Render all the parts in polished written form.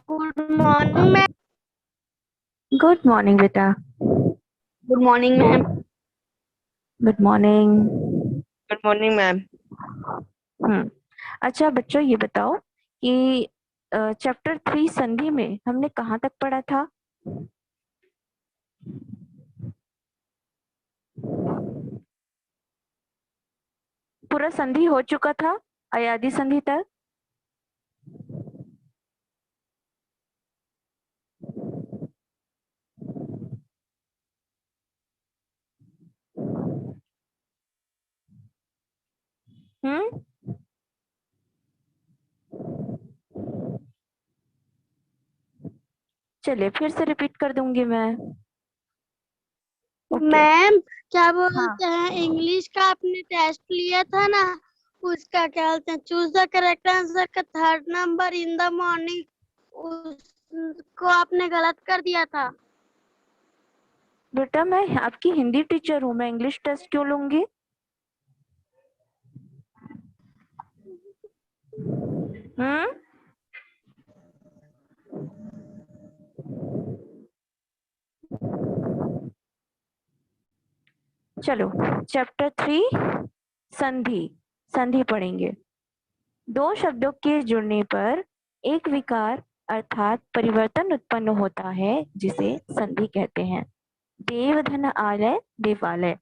Good morning ma'am. Good morning बेटा। Good morning ma'am. Good morning. Good morning ma'am. अच्छा बच्चों ये बताओ कि चैप्टर 3 संधि में हमने कहाँ तक पढ़ा था? पूरा संधि हो चुका था अयादि संधि तक? हम्म चलिए फिर से रिपीट कर दूंगी मैं। ओके। मैम क्या हाँ बोलते हैं, इंग्लिश का आपने टेस्ट लिया था ना, उसका क्या बोलते हैं, चूज द करेक्ट आंसर का 3rd number in the morning, उसको आपने गलत कर दिया था। बेटा मैं आपकी हिंदी टीचर हूँ, मैं इंग्लिश टेस्ट क्यों लूंगी? हम्म चलो चैप्टर 3 संधि संधि पढ़ेंगे। दो शब्दों के जुड़ने पर एक विकार अर्थात परिवर्तन उत्पन्न होता है जिसे संधि कहते हैं। देवधन आलय देवालय।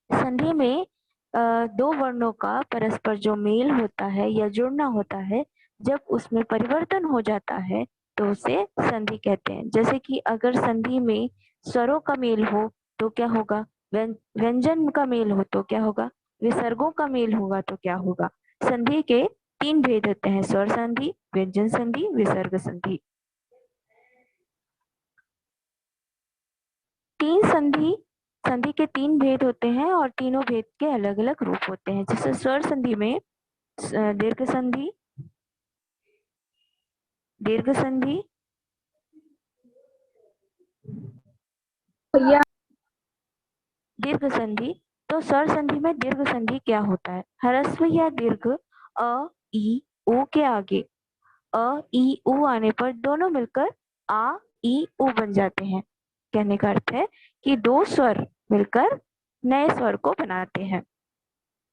संधि में दो वर्णों का परस्पर जो मेल होता है या जुड़ना होता है, जब उसमें परिवर्तन हो जाता है तो उसे संधि कहते हैं। जैसे कि अगर संधि में स्वरों का मेल हो तो क्या होगा? व्यंजन का मेल हो तो क्या होगा? विसर्गों का मेल होगा तो क्या होगा? संधि के 3 भेद होते हैं, स्वर संधि, व्यंजन संधि, विसर्ग संधि। 3 संधि संधि के 3 भेद होते हैं और तीनों भेद के अलग अलग रूप होते हैं। जैसे स्वर संधि में दीर्घ संधि, दीर्घ संधि, दीर्घ संधि। तो स्वर संधि में दीर्घ संधि क्या होता है? ह्रस्व या दीर्घ अ, ई, ओ के आगे अ ई उ आने पर दोनों मिलकर आ ई उ बन जाते हैं। कहने का अर्थ है कि दो स्वर मिलकर नए स्वर को बनाते हैं।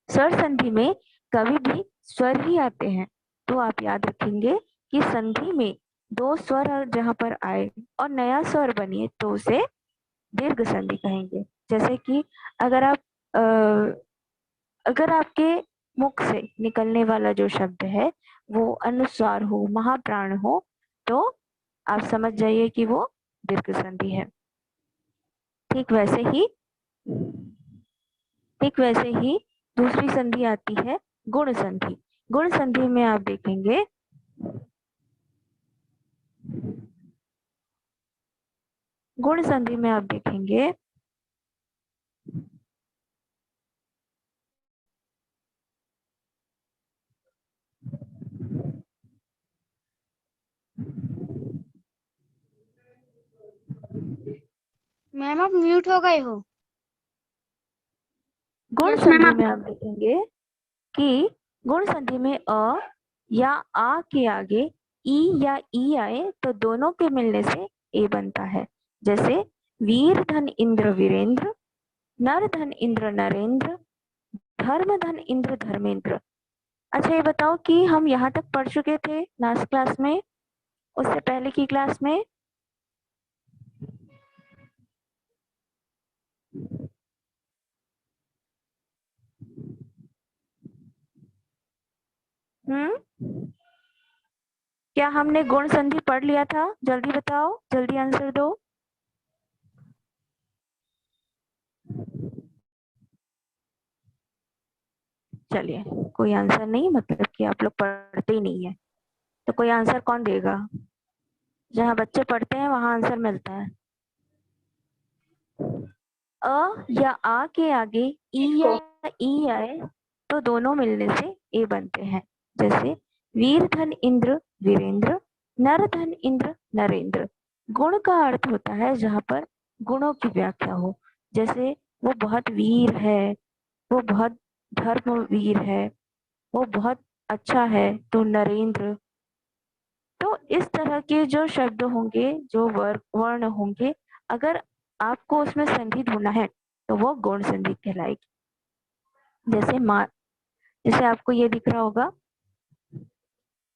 स्वर संधि में कभी भी स्वर ही आते हैं, तो आप याद रखेंगे कि संधि में दो स्वर जहां पर आए और नया स्वर बनिए तो उसे दीर्घ संधि कहेंगे। जैसे कि अगर आप अगर आपके मुख से निकलने वाला जो शब्द है वो अनुस्वार हो, महाप्राण हो, तो आप समझ जाइए कि वो दीर्घ संधि है। ठीक वैसे ही दूसरी संधि आती है गुण संधि। गुण संधि में आप देखेंगे गुण संधि में आप देखेंगे मैम आप म्यूट हो गए हो। गुण Yes, ma'am, संधि आप- में आप देखेंगे कि गुण संधि में अ या आ के आगे ई या ई आए तो दोनों के मिलने से ए बनता है। जैसे वीर धन इंद्र वीरेंद्र, नर धन इंद्र नरेंद्र, धर्म धन इंद्र धर्मेंद्र। अच्छा ये बताओ कि हम यहाँ तक पढ़ चुके थे लास्ट क्लास में, उससे पहले की क्लास में? क्या हमने गुण संधि पढ़ लिया था? जल्दी बताओ, जल्दी आंसर दो। चलिए, कोई आंसर नहीं, मतलब कि आप लोग पढ़ते ही नहीं है। तो कोई आंसर कौन देगा? जहाँ बच्चे पढ़ते हैं वहां आंसर मिलता है। अ या आ के आगे ई या ई आए तो दोनों मिलने से ए बनते हैं। जैसे वीर धन इंद्र वीरेंद्र, नर धन इंद्र नरेंद्र। गुण का अर्थ होता है जहाँ पर गुणों की व्याख्या हो। जैसे वो बहुत वीर है, वो बहुत धर्मवीर है, वो बहुत अच्छा है, तो नरेंद्र। तो इस तरह के जो शब्द होंगे, जो वर्ण होंगे, अगर आपको उसमें संधि ढूंढना है तो वो गुण संधि कहलाएगी। जैसे आपको ये दिख रहा होगा,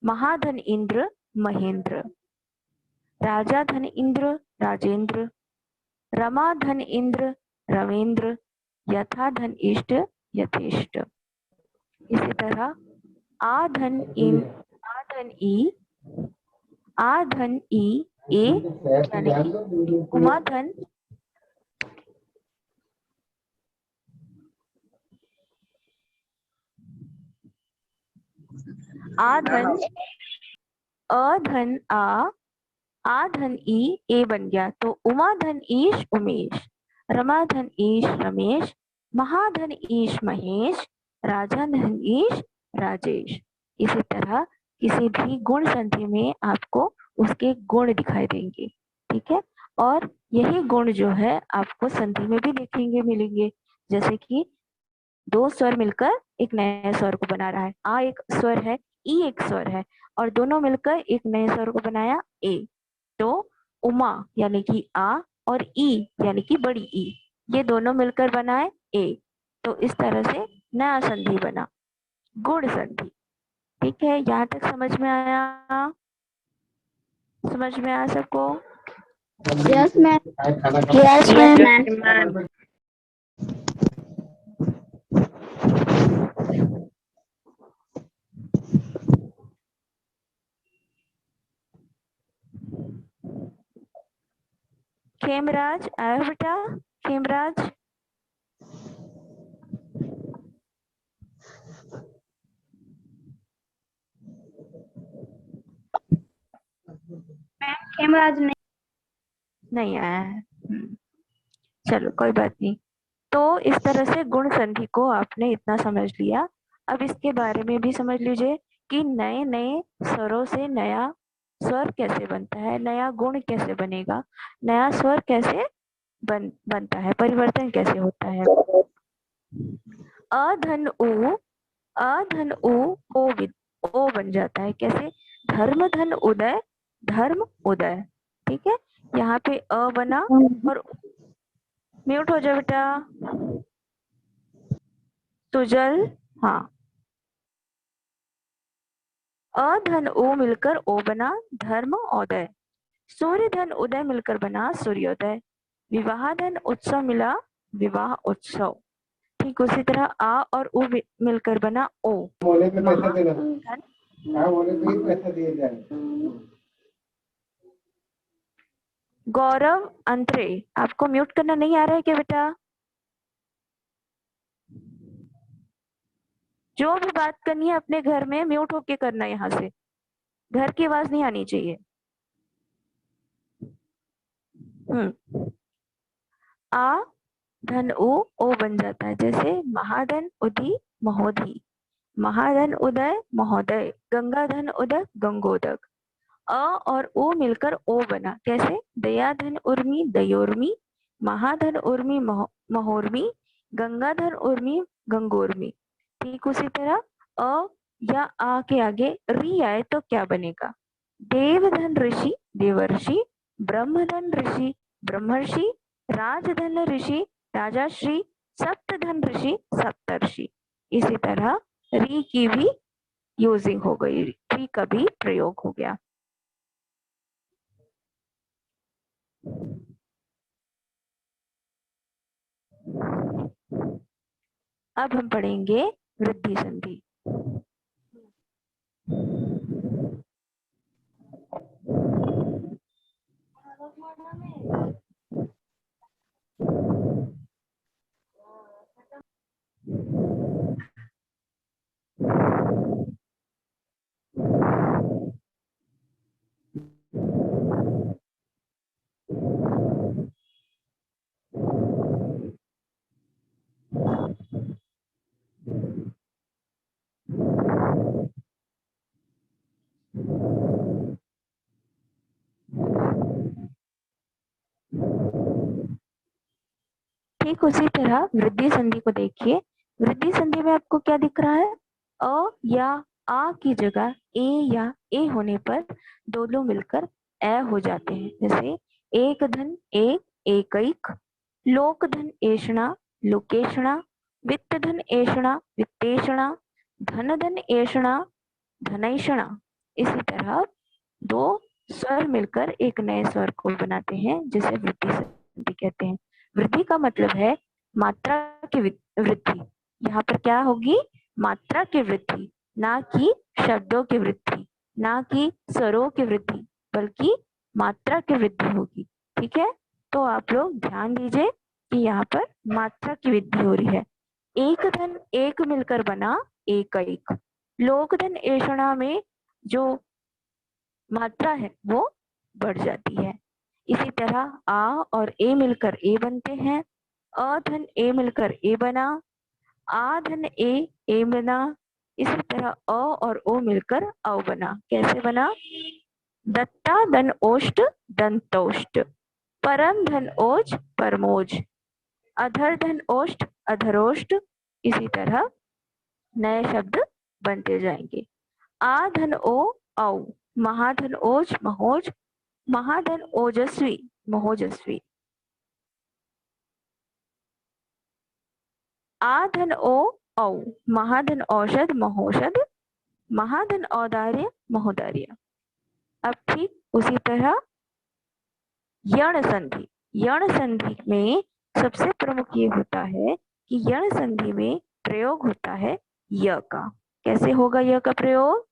महाधन इंद्र महेंद्र, राजा धन इंद्र राजेंद्र, रमा धन इंद्र रमेंद्र, यथा धन इष्ट यथेष्ट। इसी तरह आ धन ई ए यानी कि उमा धन अधन आ धन ई ए बन गया तो उमा धन ईश उमेश, रमा धन ईश रमेश, महाधन ईश महेश, राजा धन ईश राजेश। इसी तरह किसी भी गुण संधि में आपको उसके गुण दिखाई देंगे। ठीक है, और यही गुण जो है आपको संधि में भी देखेंगे मिलेंगे। जैसे कि दो स्वर मिलकर एक नए स्वर को बना रहा है। आ एक स्वर है, ई एक स्वर है, और दोनों मिलकर एक नए स्वर को बनाया ए। तो उमा यानी कि आ और ई यानी कि बड़ी ई, ये दोनों मिलकर बनाए ए। तो इस तरह से नया संधि बना, गुण संधि। ठीक है, यहाँ तक समझ में आया? समझ में आया सबको? Yes, ma'am. Yes, ma'am. Khemraj आया हो बेटा? खेमराज हेमराज ने नहीं आया है। चलो कोई बात नहीं। तो इस तरह से गुण संधि को आपने इतना समझ लिया। अब इसके बारे में भी समझ लीजिए कि नए नए स्वरों से नया स्वर कैसे बनता है, नया गुण कैसे बनेगा, नया स्वर कैसे बनता है, परिवर्तन कैसे होता है। अधन उ ओ बन जाता है। कैसे? धर्म धन उदय, धर्म उदय। ठीक है, यहाँ पे अ बना और म्यूट हो जाओ बेटा। सुजल, हाँ, अ धन ओ मिलकर ओ बना धर्म उदय। सूर्य धन उदय मिलकर बना सूर्योदय। विवाह धन उत्सव मिला विवाह उत्सव। ठीक उसी तरह आ और उ मिलकर बना ओ, बोले पे पैसा देना, धन। हाँ बोले पे ही पैसा दिए जाए। गौरव अंतरे, आपको म्यूट करना नहीं आ रहा है क्या बेटा? जो भी बात करनी है अपने घर में म्यूट होके करना, यहाँ से घर की आवाज नहीं आनी चाहिए। आ धन ओ बन जाता है, जैसे महाधन उदी महोधी, महाधन उदय महोदय, गंगा धन उदक गंगोदक। अ और ओ मिलकर ओ बना, कैसे? दया धन उर्मी दयोर्मी, महाधन उर्मी महोर्मी, गंगा धन उर्मी गंगोर्मी। ठीक उसी तरह अ या आ के आगे री आए तो क्या बनेगा? देवधन ऋषि देवर्षि, ब्रह्मधन ऋषि ब्रह्मर्षि, राजधन ऋषि राजाश्री, सप्तधन ऋषि सप्तर्षि। इसी तरह री की भी यूजिंग हो गई, री का भी प्रयोग हो गया। अब हम पढ़ेंगे वृद्धि संधि। ठीक उसी तरह वृद्धि संधि को देखिए। वृद्धि संधि में आपको क्या दिख रहा है? अ या आ की जगह ए या ए होने पर दोनों मिलकर ए हो जाते हैं। जैसे एक धन एक एकैक, लोक धन एषणा लोकेशणा, वित्त धन एषणा वित्तेषणा, धन धन एषणा धनैषणा। इसी तरह दो स्वर मिलकर एक नए स्वर को बनाते हैं, जिसे वृद्धि संधि कहते हैं। वृद्धि का मतलब है मात्रा की वृद्धि। यहाँ पर क्या होगी? मात्रा की वृद्धि, ना कि शब्दों की वृद्धि, ना कि स्वरों की वृद्धि, बल्कि मात्रा की वृद्धि होगी। ठीक है, तो आप लोग ध्यान दीजिए कि यहाँ पर मात्रा की वृद्धि हो रही है। एक धन एक मिलकर बना एकैक। लोक धन एषणा में जो मात्रा है वो बढ़ जाती है। इसी तरह आ और ए मिलकर ए बनते हैं। अ धन ए मिलकर ए बना, आ धन ए बना। इसी तरह अ और ओ मिलकर औ बना। कैसे बना? दत्ता धन ओष्ट दंतोष्ट, परम धन ओज परमोज, अधर धन ओष्ट अधरोष्ट। इसी तरह नए शब्द बनते जाएंगे। आ धन ओ औ, महाधन ओज महोज, महाधन ओजस्वी महोजस्वी। आ धन ओ औ, महाधन औषध महोषध, महाधन औदार्य महोदार्य। अब ठीक उसी तरह यण संधि। यण संधि में सबसे प्रमुख ये होता है कि यण संधि में प्रयोग होता है य का। कैसे होगा य का प्रयोग?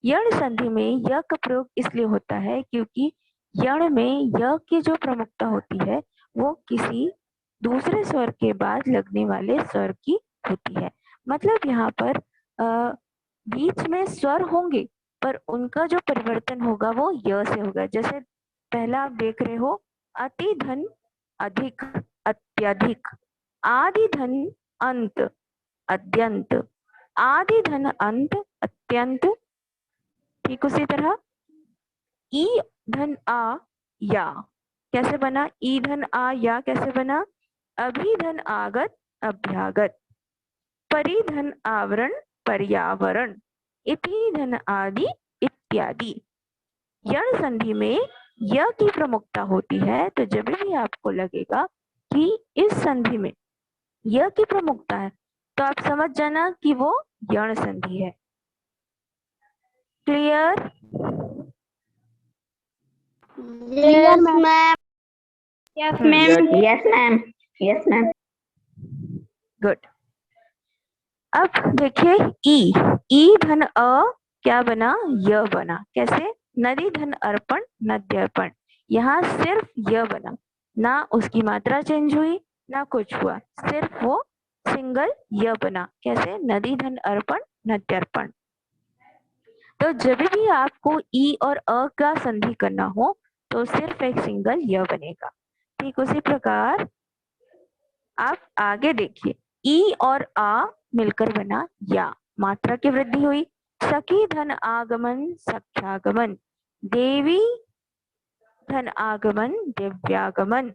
यण संधि में य का प्रयोग इसलिए होता है क्योंकि यण में य की जो प्रमुखता होती है वो किसी दूसरे स्वर के बाद लगने वाले स्वर की होती है। मतलब यहाँ पर बीच में स्वर होंगे पर उनका जो परिवर्तन होगा वो य से होगा। जैसे पहला आप देख रहे हो, अति धन अधिक अत्यधिक, आदि धन अंत अद्यंत, आदि धन अंत अत्यंत। ठीक उसी तरह ई धन आ या कैसे बना, ई धन आ या कैसे बना, अभिधन आगत अभ्यागत, परिधन आवरण पर्यावरण, इति धन आदि इत्यादि। यण संधि में य की प्रमुखता होती है, तो जब भी आपको लगेगा कि इस संधि में य की प्रमुखता है तो आप समझ जाना कि वो यण संधि है। Clear? Yes ma'am. Yes, ma'am. Yes, ma'am. Yes, ma'am. Good. अब देखिए ई धन अ क्या बना, य बना। कैसे? नदी धन अर्पण नद्यर्पण। यहाँ सिर्फ य बना, ना उसकी मात्रा चेंज हुई ना कुछ हुआ, सिर्फ वो सिंगल य बना। कैसे? नदी धन अर्पण नद्यर्पण। तो जब भी आपको ई और अ का संधि करना हो तो सिर्फ एक सिंगल य बनेगा। ठीक उसी प्रकार आप आगे देखिए, ई और आ मिलकर बना या, मात्रा की वृद्धि हुई। सखी धन आगमन सख्यागमन, देवी धन आगमन दिव्यागमन।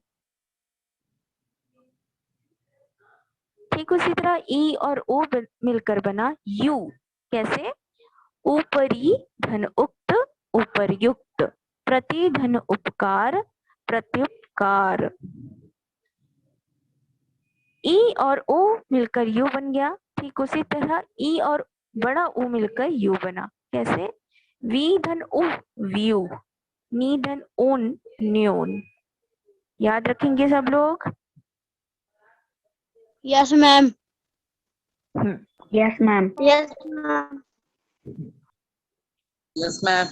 ठीक उसी तरह ई और ओ मिलकर बना यू। कैसे? ऊपरी धन उक्त उपर्युक्त, प्रति धन उपकार प्रत्युपकार। ई और ओ मिलकर यू बन गया। ठीक उसी तरह ई और बड़ा ऊ मिलकर यू बना। कैसे? वी धन उ व्यू, नी धन उन न्यून। याद रखेंगे सब लोग? Yes ma'am. Yes, ma'am. Yes ma'am. Yes ma'am.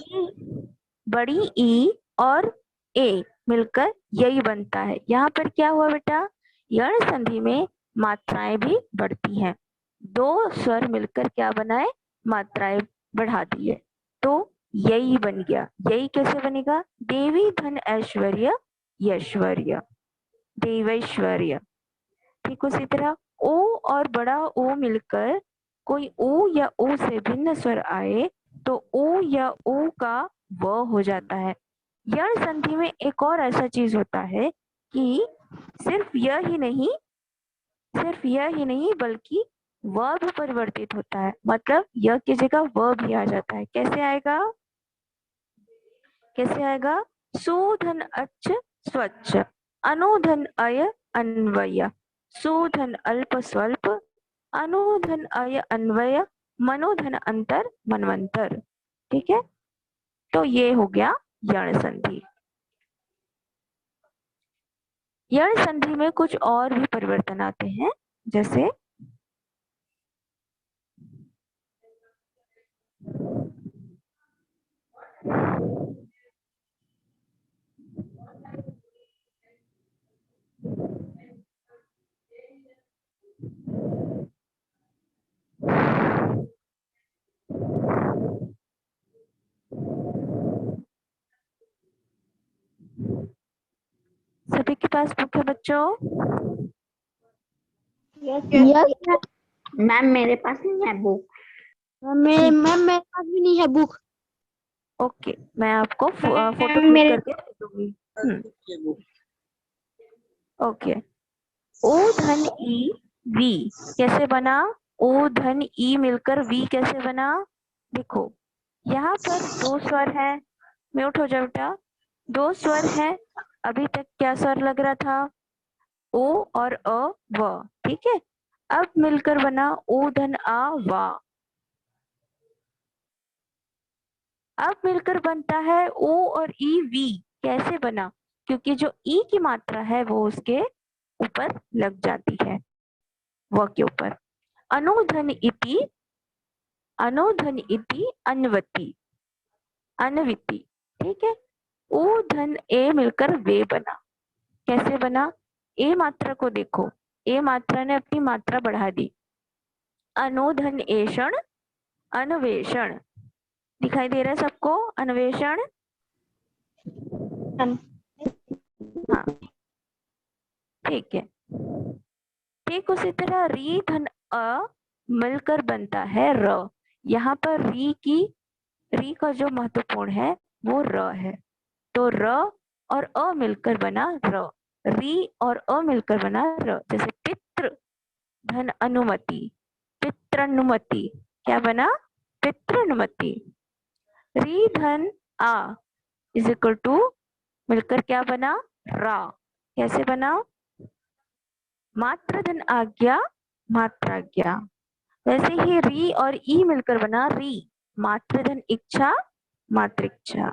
बड़ी ई और ए मिलकर यही बनता है। यहाँ पर क्या हुआ बेटा, यण संधि में मात्राएं भी बढ़ती हैं। दो स्वर मिलकर क्या बनाए, मात्राएं बढ़ा दी है, तो यही बन गया। यही कैसे बनेगा? देवी धन ऐश्वर्य यश्वर्य, देवैश्वर्य। ठीक उसी तरह ओ और बड़ा ओ मिलकर कोई ओ या ओ से भिन्न स्वर आए तो ओ या ओ का व हो जाता है। यण संधि में एक और ऐसा चीज होता है कि सिर्फ यह ही नहीं बल्कि व भी परिवर्तित होता है। मतलब यह की जगह व भी आ जाता है। कैसे आएगा? कैसे आएगा? सुधन अच्छ स्वच्छ, अनुधन अय अन्वय, सुधन अल्प स्वल्प, अनुधन अय अन्वय, मनोधन अंतर मनवंतर। ठीक है, तो ये हो गया यण संधि। यण संधि में कुछ और भी परिवर्तन आते हैं, जैसे सभी के पास बुक है बच्चों? यस मैम मेरे पास नहीं है बुक। मैम। मेरे पास भी नहीं है बुक। ओके, मैं आपको फोटो क्लिक मेरे- करके दे दूंगी। ओके, ओ धन ई वी कैसे बना? ओ धन ई मिलकर वी कैसे बना? देखो यहाँ पर दो स्वर है, म्यूट हो जाओ बेटा। दो स्वर है, अभी तक क्या स्वर लग रहा था? ओ और अ व। ठीक है, अब मिलकर बना ओ धन आ वा। अब मिलकर बनता है ओ और ई वी। कैसे बना? क्योंकि जो ई की मात्रा है वो उसके ऊपर लग जाती है, व के ऊपर। अनुधन इति अन्वति अन्विति। ठीक है, ओ धन ए मिलकर वे बना। कैसे बना? ए मात्रा को देखो, ए मात्रा ने अपनी मात्रा बढ़ा दी। अनुधन एषण अन्वेषण। दिखाई दे रहा है सबको? अन्वेषण। हाँ, ठीक है। ठीक उसी तरह री धन अ मिलकर बनता है र। यहाँ पर री का जो महत्वपूर्ण है वो र है। तो र और अ मिलकर बना र, री और अ मिलकर बना र। जैसे पितृ धन अनुमति, पितृनुमति, क्या बना? पितृनुमति। री धन आ इज इक्वल टू मिलकर क्या बना? रा। कैसे बना? मात्र धन आज्ञा, मात्राज्ञा। वैसे ही री और ई मिलकर बना री, मात्र धन इच्छा, मातृच्छा।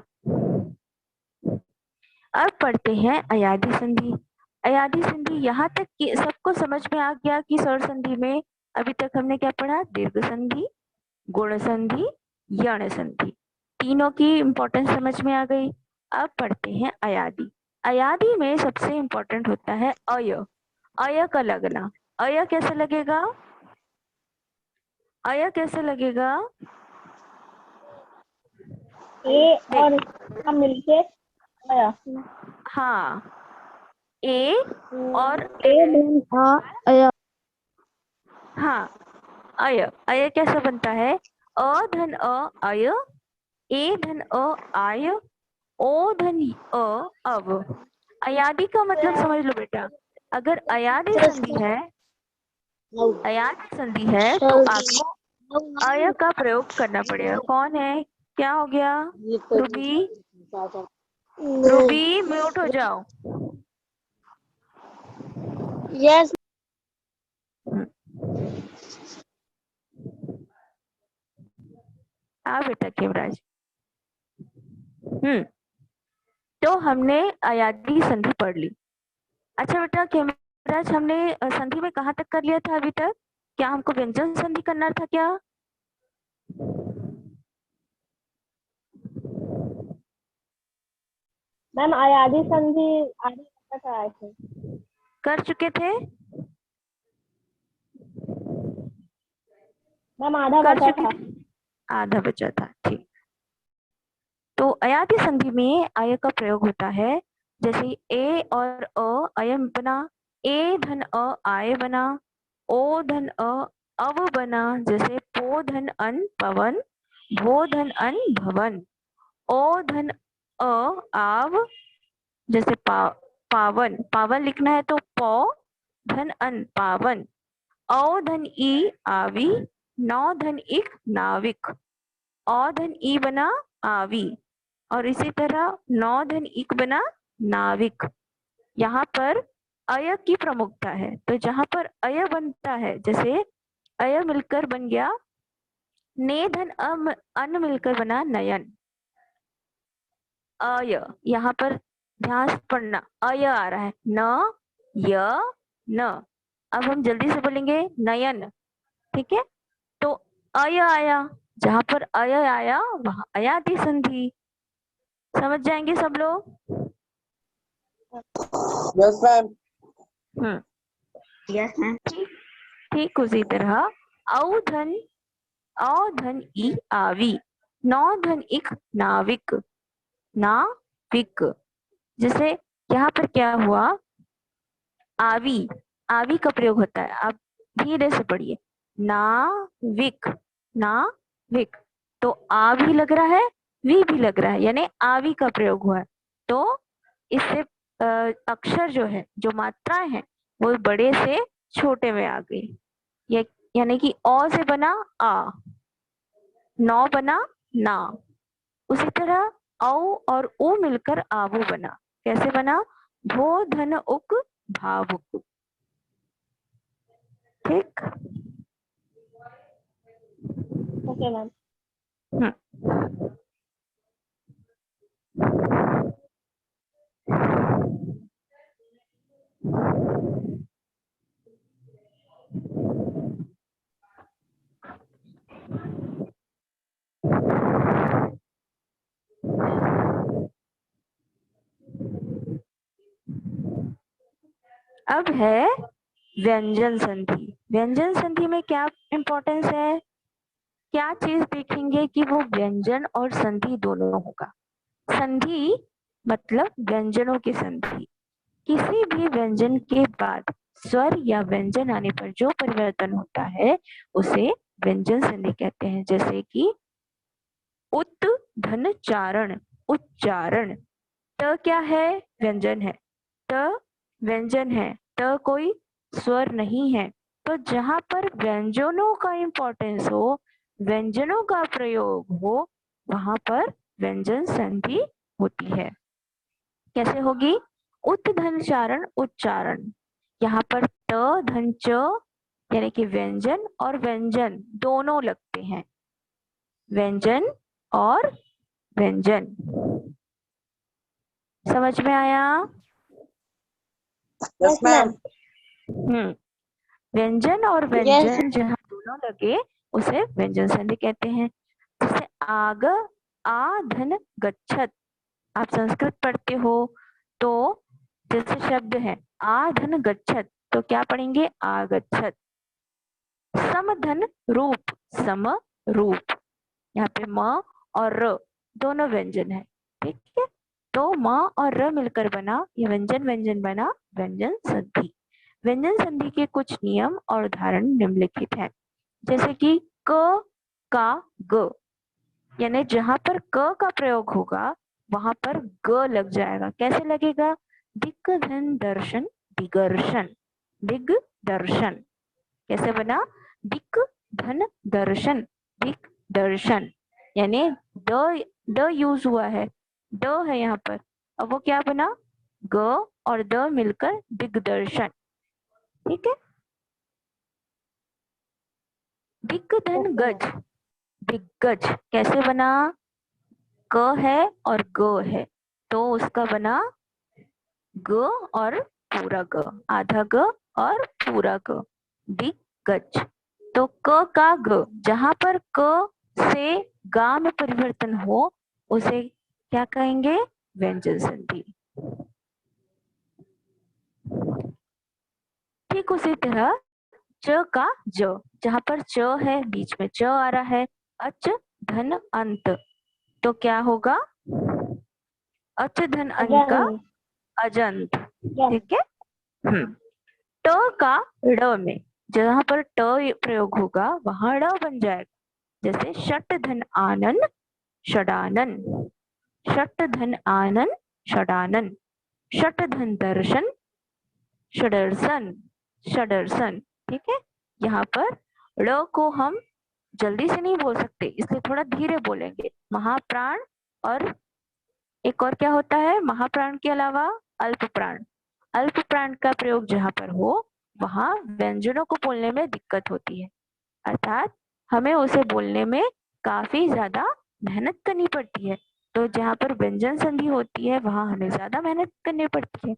अब पढ़ते हैं अयादी संधि। अयादी संधि यहाँ तक कि सबको समझ में आ गया कि स्वर संधि में अभी तक हमने क्या पढ़ा? दीर्घ संधि, गुण संधि, यण संधि, तीनों की इंपॉर्टेंस समझ में आ गई। अब पढ़ते हैं अयादी। अयादी में सबसे इंपॉर्टेंट होता है अय। अय का लगना। अय कैसे लगेगा? अय कैसे लगेगा? ए और का मिलके आया। हाँ, ए और ए धन आ आया। हाँ, अय। अय कैसे बनता है? अ धन अ अय, ए धन अ आय, ओ धन अ अव। अयादी का मतलब समझ लो बेटा। अगर अयादी संधि है, अयादी संधि है तो आपको अय का प्रयोग करना पड़ेगा। कौन है? क्या हो गया? रूबी, रूबी म्यूट हो जाओ। यस हाँ बेटा खेमराज। तो हमने अयादी संधि पढ़ ली। अच्छा बेटा खेमराज, हमने संधि में कहाँ तक कर लिया था अभी तक? क्या हमको व्यंजन संधि करना था क्या? मैम अयादी संधि आधी तक आए थे। कर चुके थे? मैम आधा कर बचा चुके था। थे? आधा बचा था, ठीक। तो अयादी संधि में अय का प्रयोग होता है। जैसे ए और अ अय बना, ए धन अ आय बना, ओ धन अ अव बना। जैसे पो धन अन पवन, भो धन अन भवन, ओ धन अ आव। जैसे पावन, पावन लिखना है तो पौ धन अन पावन, औ धन ई आवी, नौ धन इक नाविक, औ धन ई बना आवी। और इसी तरह नौ धन इक बना नाविक। यहाँ पर अय की प्रमुखता है। तो जहां पर अय बनता है, जैसे अय मिलकर बन गया ने धन अन मिलकर बना नयन। अय यहाँ पर ध्यान से पढ़ना, अय आ रहा है, न य न। अब हम जल्दी से बोलेंगे नयन, ठीक है? तो अय आया, जहां पर अय आया वहां अयादी संधि। समझ जाएंगे सब लोग? Yes ma'am. Yes ma'am. ठीक उसी तरह औधन, औधन ई आवी, नौ धन इक नाविक, नाविक। जैसे यहाँ पर क्या हुआ? आवी, आवी का प्रयोग होता है। आप धीरे से पढ़िए, नाविक, नाविक। तो आ भी लग रहा है, वी भी लग रहा है, यानी आवी का प्रयोग हुआ है। तो इससे अक्षर जो है, जो मात्राएं हैं, वो बड़े से छोटे में आ गई। यानी कि अ से बना आ, नौ बना ना। उसी तरह औ और उ मिलकर आवु बना। कैसे बना? भो धन उक भावुक। ठीक। Okay ma'am. अब है व्यंजन संधि। व्यंजन संधि में क्या इंपॉर्टेंस है? क्या चीज देखेंगे कि वो व्यंजन और संधि दोनों होगा। संधि मतलब व्यंजनों की संधि। किसी भी व्यंजन के बाद स्वर या व्यंजन आने पर जो परिवर्तन होता है उसे व्यंजन संधि कहते हैं। जैसे कि उत धन चारण, उच्चारण। त क्या है? व्यंजन है। त व्यंजन है, त कोई स्वर नहीं है। तो जहां पर व्यंजनों का इंपॉर्टेंस हो, व्यंजनों का प्रयोग हो, वहां पर व्यंजन संधि होती है। कैसे होगी? उत धन चारण, उच्चारण। यहाँ पर त धन च यानी कि व्यंजन और व्यंजन दोनों लगते हैं। व्यंजन और व्यंजन। समझ में आया? Yes ma'am. व्यंजन और व्यंजन जहाँ दोनों लगे उसे व्यंजन संधि कहते हैं। जैसे आग, आ धन गच्छत। आप संस्कृत पढ़ते हो तो जैसे शब्द है आ धन गच्छत, तो क्या पढ़ेंगे? आगच्छत। सम धन रूप, सम रूप। यहाँ पे म और र दोनों व्यंजन है, ठीक है। तो म और र मिलकर बना, ये व्यंजन व्यंजन बना व्यंजन संधि। व्यंजन संधि के कुछ नियम और उदाहरण निम्नलिखित हैं। जैसे कि क, का, ग, यानी जहां पर क का प्रयोग होगा वहां पर ग लग जाएगा। कैसे लगेगा? दिक् धन दर्शन, दिगर्शन, दिग्दर्शन। कैसे बना? दिक् धन दर्शन, दिग्दर्शन। यानी द यूज हुआ है, द है यहाँ पर, अब वो क्या बना? ग और द मिलकर दिग्दर्शन, ठीक है। दिक् धन गज, दिग्गज। कैसे बना? क है और ग है, तो उसका बना ग और पूरा ग, आधा ग और पूरा ग, दिग्गज। तो क का ग, जहां पर क से गा में परिवर्तन हो उसे क्या कहेंगे? व्यंजन संधि। ठीक उसी तरह च का ज, जहां पर च है बीच में च आ रहा है, अच धन अंत, तो क्या होगा? अच धन अंत का अजंत, ठीक है। ट का ड़ में, जहां पर ट प्रयोग होगा वहां ड़ बन जाएगा। जैसे षट धन आनन, षडानन, षट धन आनन, षडानन, षट धन दर्शन, षडर्शन, षडर्शन, ठीक है। यहाँ पर ड़ को हम जल्दी से नहीं बोल सकते, इसलिए थोड़ा धीरे बोलेंगे। महाप्राण और एक और क्या होता है महाप्राण के अलावा? अल्प प्राण। अल्प प्राण का प्रयोग जहां पर हो वहां व्यंजनों को बोलने में दिक्कत होती है, अर्थात हमें उसे बोलने में काफी ज्यादा मेहनत करनी पड़ती है। तो जहां पर व्यंजन संधि होती है वहां हमें ज्यादा मेहनत करनी पड़ती है,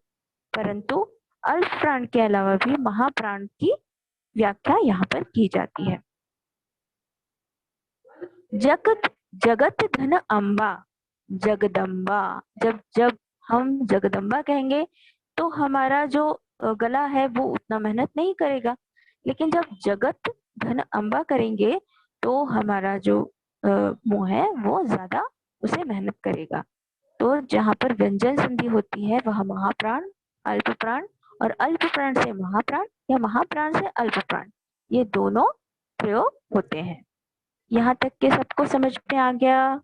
परंतु अल्प प्राण के अलावा भी महाप्राण की व्याख्या यहाँ पर की जाती है। जगत, जगत धन अम्बा, जगदम्बा। जब जब हम जगदम्बा कहेंगे तो हमारा जो गला है वो उतना मेहनत नहीं करेगा, लेकिन जब जगत धन अम्बा करेंगे तो हमारा जो मुंह है वो ज्यादा उसे मेहनत करेगा। तो जहाँ पर व्यंजन संधि होती है वह महाप्राण, अल्प प्राण और अल्प प्राण से महाप्राण या महाप्राण से अल्प प्राण, ये दोनों प्रयोग होते हैं। यहाँ तक के सबको समझ में आ गया?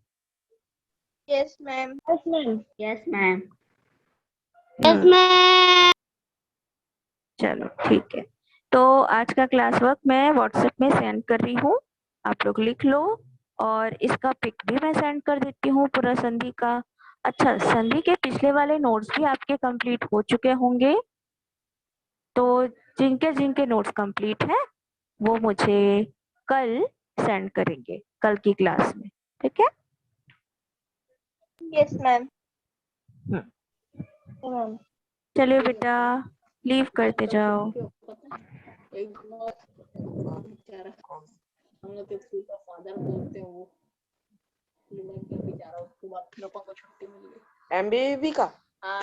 Yes ma'am. Yes ma'am. Yes ma'am. चलो ठीक है, तो आज का क्लास वर्क मैं व्हाट्सएप में सेंड कर रही हूँ, आप लोग लिख लो। और इसका पिक भी मैं सेंड कर देती हूँ पूरा संधि का। अच्छा, संधि के पिछले वाले नोट्स भी आपके कंप्लीट हो चुके होंगे, तो जिनके जिनके नोट्स कंप्लीट हैं वो मुझे कल सेंड करेंगे, कल की क्लास में, ठीक है। Yes ma'am. चलिए बेटा, लीव करते जाओ। हम लोग के फादर बोलते हैं वो बेचारा, उसको बात को छुट्टी मिल गई एमबीबी का। हाँ